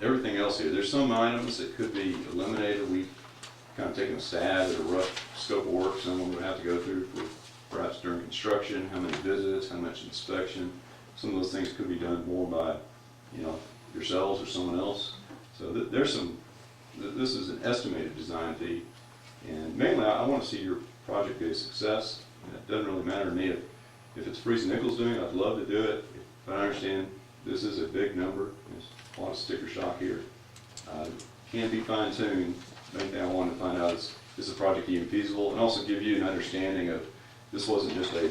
everything else here, there's some items that could be eliminated. We've kind of taken a stab at a rough scope of work someone would have to go through for perhaps during construction, how many visits, how much inspection. Some of those things could be done more by, yourselves or someone else. So there's some, this is an estimated design fee. And mainly, I want to see your project be a success. And it doesn't really matter to me if it's Freeze Nichols doing it, I'd love to do it. But I understand this is a big number. There's a lot of sticker shock here. Can be fine-tuned. Main thing I wanted to find out is the project even feasible, and also give you an understanding of this wasn't just a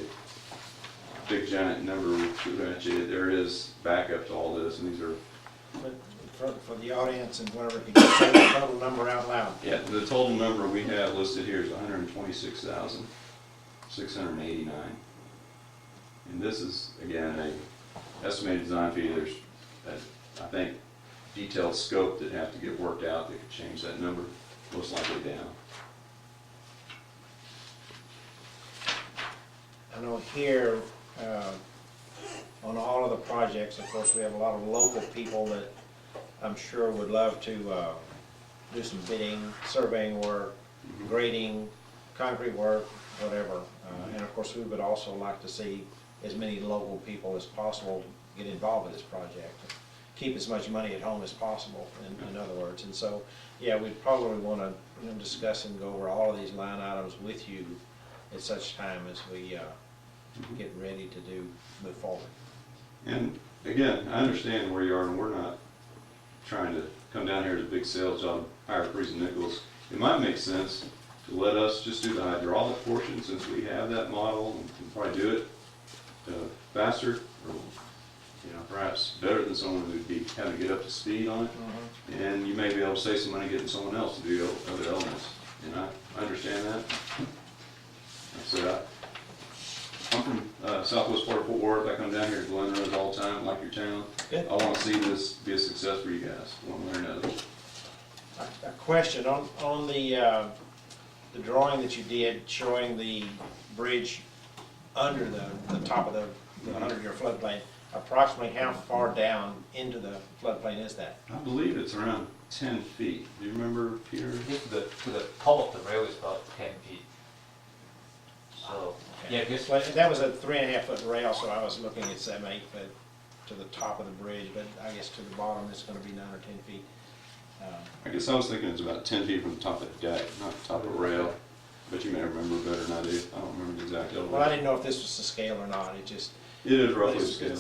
big giant number we threw at you. There is backup to all this, and these are. For the audience and whatever, if you can say the total number out loud. Yeah, the total number we have listed here is $126,689. And this is, again, a estimated design fee. There's, I think, detailed scope that have to get worked out that could change that number, most likely down. I know here, on all of the projects, of course, we have a lot of local people that I'm sure would love to do some bidding, surveying work, grading, concrete work, whatever. And of course, we would also like to see as many local people as possible get involved with this project. Keep as much money at home as possible, in other words. And so, yeah, we'd probably want to discuss and go over all of these line items with you at such time as we get ready to move forward. And again, I understand where you are, and we're not trying to come down here to a big sales job, hire Freeze Nichols. It might make sense to let us just do the hydraulic portion, since we have that model and can probably do it faster, or perhaps better than someone who'd be having to get up to speed on it. And you may be able to save some money getting someone else to do other elements. And I understand that. So I'm from southwest part of Fort Worth. I come down here to Glen all the time, like your town. Good. I want to see this be a success for you guys, one way or another. A question on the drawing that you did showing the bridge under the top of the 100-year floodplain. Approximately how far down into the floodplain is that? I believe it's around 10 feet. Do you remember, Peter? I think to the top of the rail is about 10 feet. So, Okay. yeah, just Well, that was a 3.5-foot rail, so I was looking at 7, 8 foot to the top of the bridge, but I guess to the bottom it's going to be 9 or 10 feet. I guess I was thinking it's about 10 feet from the top of the deck, not the top of the rail. But you may remember better than I do. I don't remember the exact elevation. Well, I didn't know if this was the scale or not. It is roughly the scale.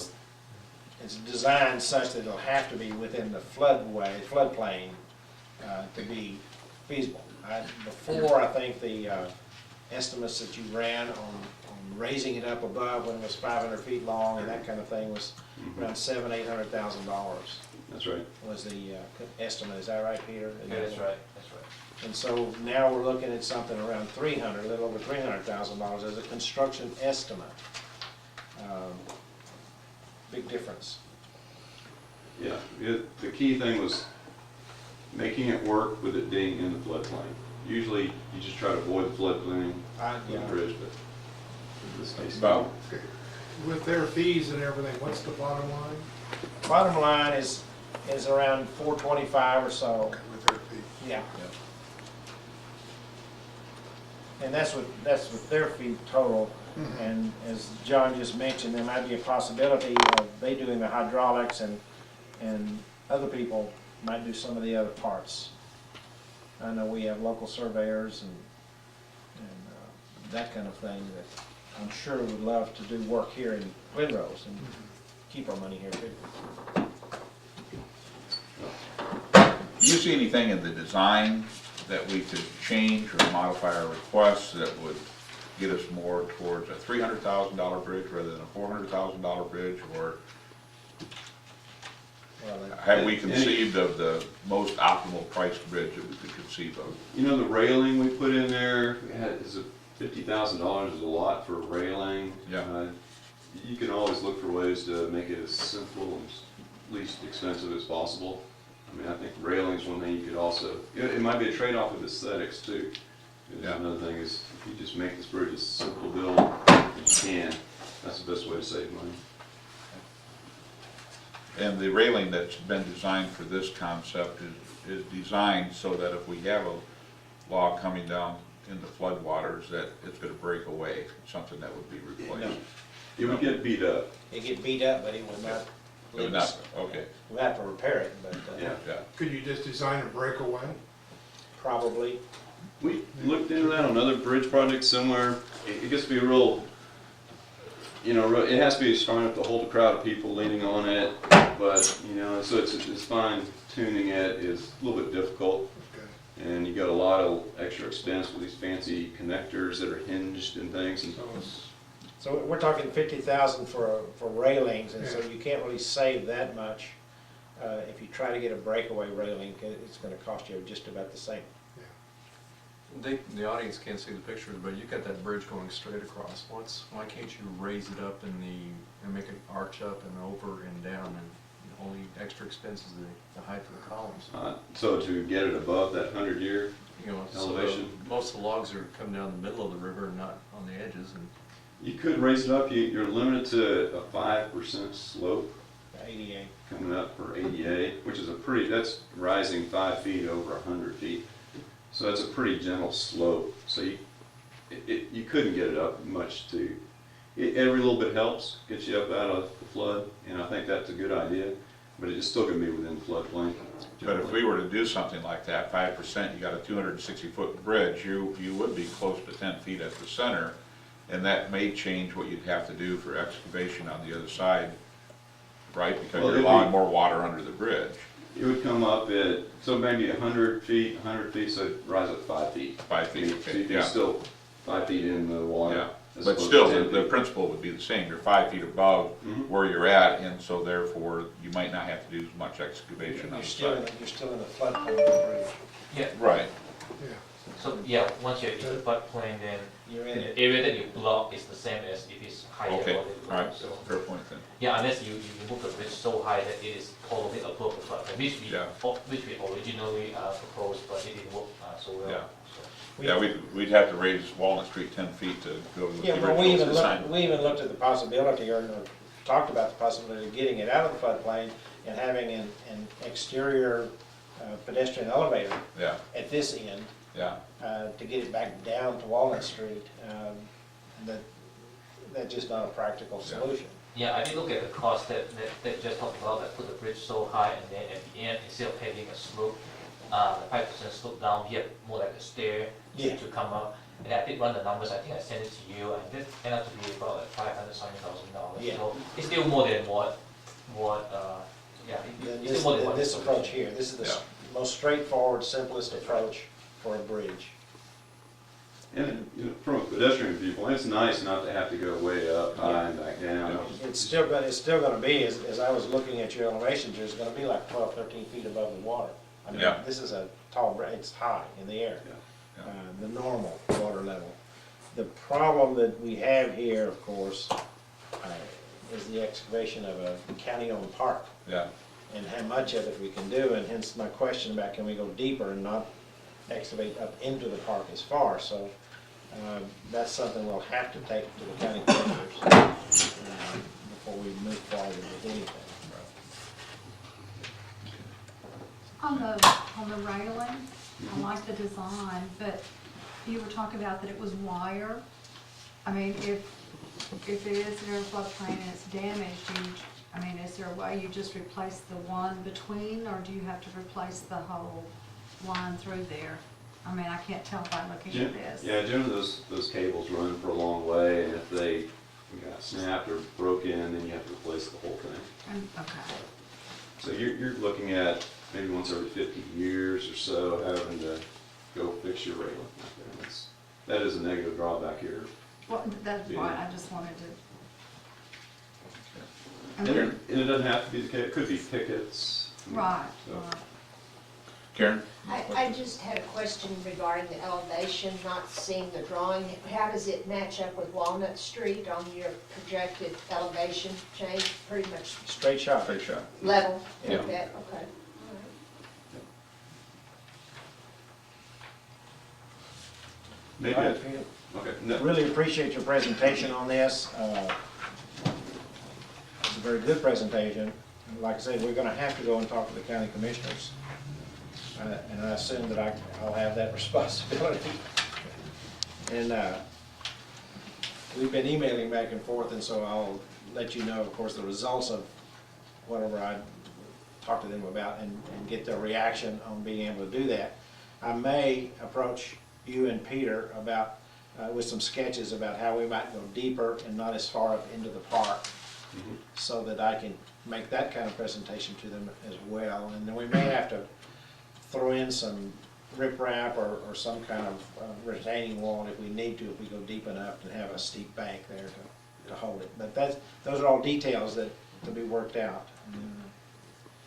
It's designed such that it'll have to be within the floodplain to be feasible. Before, I think the estimates that you ran on raising it up above when it was 500 feet long and that kind of thing was around $700,000, $800,000. That's right. Was the estimate. Is that right, Peter? yeah, that's right, that's right. And so now we're looking at something around a little over $300,000 as a construction estimate. Big difference. Yeah, the key thing was making it work with it being in the floodplain. Usually you just try to avoid the floodplain with the bridge, but in this case. With their fees and everything, what's the bottom line? Bottom line is around $425 or so. With their fees? Yeah. And that's with their fee total. And as John just mentioned, there might be a possibility of they doing the hydraulics and other people might do some of the other parts. I know we have local surveyors and that kind of thing that I'm sure would love to do work here in Glenrose and keep our money here too. Do you see anything in the design that we could change or modify our requests that would get us more towards a $300,000 bridge rather than a $400,000 bridge, or have we conceived of the most optimal priced bridge that we could conceive of? The railing we put in there is $50,000 is a lot for railing. Yeah. You can always look for ways to make it as simple and least expensive as possible. I mean, I think railing is one thing you could also, it might be a trade-off with aesthetics too. Yeah. Another thing is, if you just make this bridge as simple build as you can, that's the best way to save money. And the railing that's been designed for this concept is designed so that if we have a log coming down into floodwaters, that it's gonna break away, something that would be replaced. It would get beat up. It get beat up, but it will not. It would not, okay, We'll have to repair it, but Yeah. yeah. Could you just design a breakaway? probably. We looked into that on other bridge projects somewhere. It gets to be a real, it has to be strong enough to hold a crowd of people leaning on it, but, so it's fine tuning it is a little bit difficult. Okay. And you got a lot of extra expense with these fancy connectors that are hinged and things. And So it's, So we're talking 50,000 for railings, and so you can't really save that much. If you try to get a breakaway railing, it's gonna cost you just about the same. The audience can't see the pictures, but you got that bridge going straight across. Why can't you raise it up and make it arch up and over and down, and the only extra expense is the height of the columns? So to get it above that 100-year, You know, elevation. so most of the logs are coming down the middle of the river and not on the edges, and you could raise it up. You're limited to a 5% slope 88. coming up for ADA, which is that's rising 5 feet over 100 feet. So that's a pretty gentle slope. So you couldn't get it up much every little bit helps, gets you up out of the flood, and I think that's a good idea, but it's still gonna be within floodplain. But if we were to do something like that, 5%, you got a 260-foot bridge, you would be close to 10 feet at the center, and that may change what you'd have to do for excavation on the other side, right? Because Well, you're it'd allowing be- more water under the bridge. It would come up so maybe 100 feet, so it'd rise up 5 feet. 5 feet, So okay, you'd be yeah. still 5 feet in the water. Yeah, as but opposed still, to 10 the feet. principle would be the same. You're 5 feet above Mhm. where you're at, and so therefore, you might not have to do as much excavation on You're the still side. you're still in the floodplain of the bridge. Yeah, Right, yeah. so, yeah, once you're in the floodplain, then You're in the it. area that you block is the same as if it's higher okay, or all right, so. fair point then. Yeah, unless you move the bridge so high that it is totally above the flood, which Yeah. which we originally proposed, but it didn't work so well. Yeah. So, Yeah, we'd have to raise Walnut Street 10 feet to go with Yeah, the well, original design. we even looked at the possibility, or talked about the possibility of getting it out of the floodplain and having an exterior pedestrian elevator Yeah, at this end yeah, to get it back down to Walnut Street. That's just not a practical Yeah. solution. yeah, I did look at the cost that just talked about, that put the bridge so high, and then at the end, instead of having a slope, the 5% slope down, we have more like a stair Yeah. to come up. And I did run the numbers, I think I sent it to you, and it ended up to be about like $500,000. Yeah. So it's still more than it's still more than what. This approach here, this is the Yeah. most straightforward, simplest approach for a bridge. And from a pedestrian viewpoint, it's nice not to have to go way up high and back down. Yeah. It's still gonna be, as I was looking at your elevations, it's gonna be like 12, 13 feet above the water. I mean, Yeah. this is a tall, it's high in the air, Yeah. the normal water level. The problem that we have here, of course, is the excavation of a county-owned park, yeah. and how much of it we can do, and hence my question about can we go deeper and not excavate up into the park as far. So that's something we'll have to take to the county commissioners before we move forward with anything. On the railing, I like the design, but you were talking about that it was wire. I mean, if it is in a floodplain and it's damaged, is there a way you just replace the one between, or do you have to replace the whole line through there? I mean, I can't tell by looking at this. Yeah, generally those cables run for a long way, and if they got snapped or broken, then you have to replace the whole thing. Okay. So you're looking at maybe once every 50 years or so having to go fix your railing out there. That is a negative drawback here. Well, that's Yeah. why I just wanted to. And it doesn't have to be the case, it could be pickets. Right, So- right. Karen? I just had a question regarding the elevation, not seeing the drawing. How does it match up with Walnut Street on your projected elevation change? Pretty much Straight shot. Straight shot. level Yeah. with that? Okay. Maybe, All right, it- Peter. okay. No, Really appreciate your presentation on this. It's a very good presentation. like I said, we're gonna have to go and talk to the county commissioners. And I assume that I'll have that responsibility. And, we've been emailing back and forth, and so I'll let you know, of course, the results of whatever I talk to them about and get their reaction on being able to do that. I may approach you and Peter about, with some sketches about how we might go deeper and not as far up into the park, so that I can make that kind of presentation to them as well. And then we may have to throw in some riprap or some kind of retaining wall if we need to, if we go deep enough to have a steep bank there to hold it. But those are all details that to be worked out.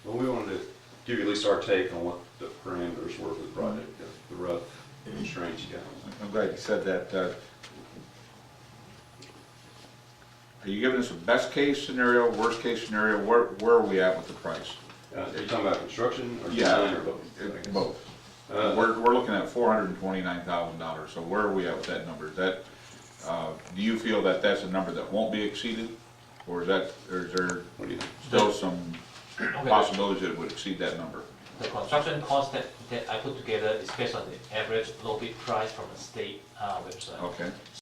Well, we wanted to give you at least our take on what the parameters were for the project, the rough constraints you got. I'm glad you said that. Are you giving us a best case scenario, worst case scenario? Where are we at with the price? Are you talking about construction or Yeah, design or both? both. We're looking at $429,000, so where are we at with that number? Is that, do you feel that that's a number that won't be exceeded? Or is there What do you think? still some Okay. possibilities that it would exceed that number? The construction cost that I put together is based on the average low bid price from the state website. Okay.